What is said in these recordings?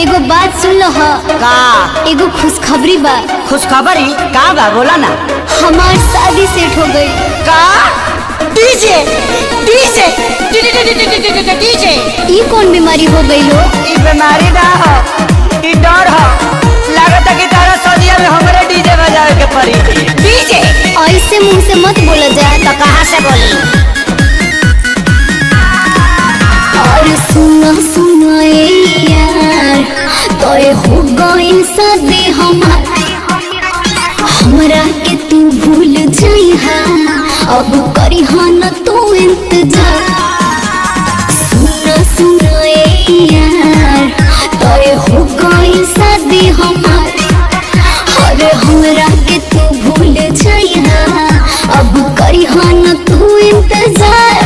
एगो बात सुन लो का एगो खुशखबरी बा। खुशखबरी का बा बोला ना। हमार शादी सेट हो गई। का डीजे डीजे डीजे ई कौन बीमारी हो गई हो? ई बीमारी ना हो, ई डर हो। लागत है कि तारा सदिया में हमरे डीजे बजावे के पड़ी। डीजे ऐसे मुंह से मत बोला जाए। तो कहाँ से बोली? और सुना सुना यार तोरे हो गई शादी हमरा के तू भूल जाइहा, अब करी न तू इंतजार। सुना सुना यार तोरे हो गई शादी अरे हमरा के तू भूल जाइहा, अब करी न तू इंतजार।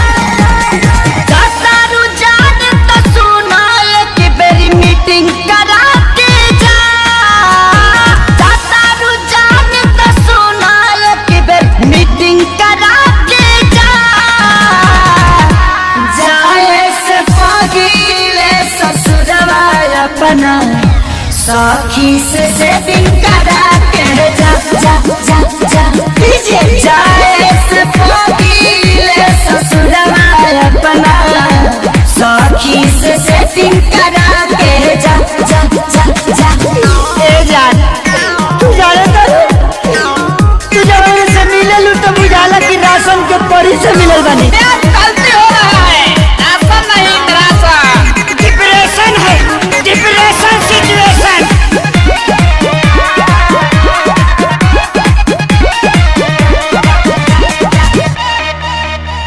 साखी से सेटिंग करा के जा जा जा जा डीजे जाए से पगीले ससुरवा अपना। साखी से सेटिंग करा के जा जा जा जा। ए जान तू जाने तू जब से मिले लू तो बुझाला कि राशन के परी से मिलल बनी। गलती हो रहा है, राशन नहीं राशन। डिप्रेशन है, डिप्रेशन सिचुएशन।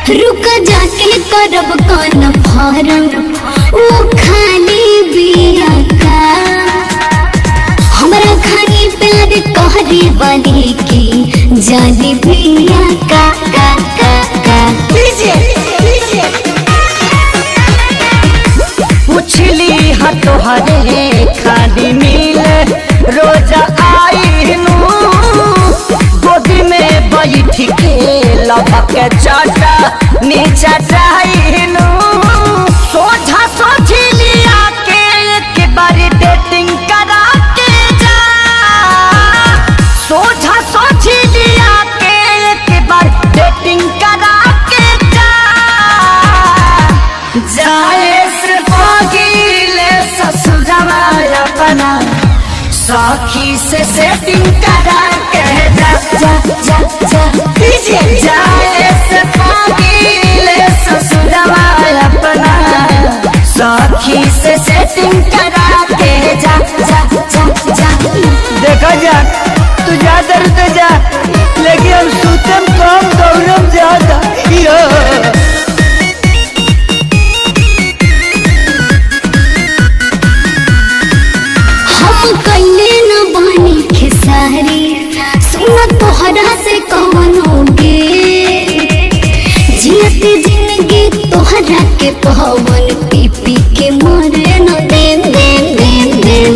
रुक जाके करब कान फारम वो खाली बिया का, हमरा खाली प्यार कहरे वाली की जाली बिया का का का का। पुछली हाँ तोहरे खाली मिले रोज आई गोदी में बैठ के लपक चाटा नीचा चाहनू। सोझा सोझी लिया के एक बार डेटिंग करा के जा। सोझा सोझी लिया के एक बार डेटिंग करा के जा। जाए से पगीले ससुरवा अपना। साखी से सेटिंग करा के जा जा जा जा डीजे जाए से पगीले ससुरवा अपना। साखी से सेटिंग करा के जा जा जा जा। देखा जा तू जा दर तो जा, लेकिन हम सुतम कम दौड़म ज्यादा। तोहरा से कौन होगे जियते जिंदगी तोहरा के पवन पी पी के मरे न देन देन देन देन।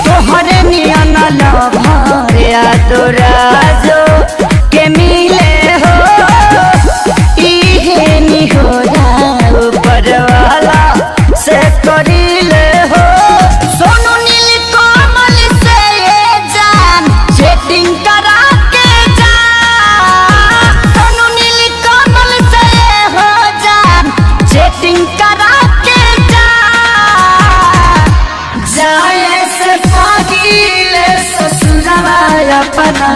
तोहरे नियन लभरिया तोराजो के मिले हो। इहे निहोरा ऊपर वाला से करिले हो। सोनू नील कमल से जान सेटिंग करा के जा। सोनू नील कमल से हो जान सेटिंग करा के जा। जाए से पगीले ससुरवा अपना।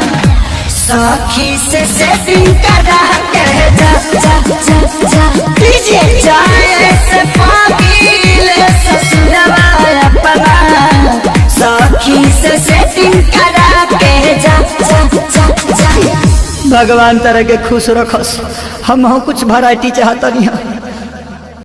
साखी से सेटिंग करा के जा जा जा जा डीजे जाए से पगीले ससुरवा अपना। साखी से सेटिंग करा के जा जा जा जा। भगवान तरह के खुश रखस। हम कुछ वैरायटी चाहता नहीं।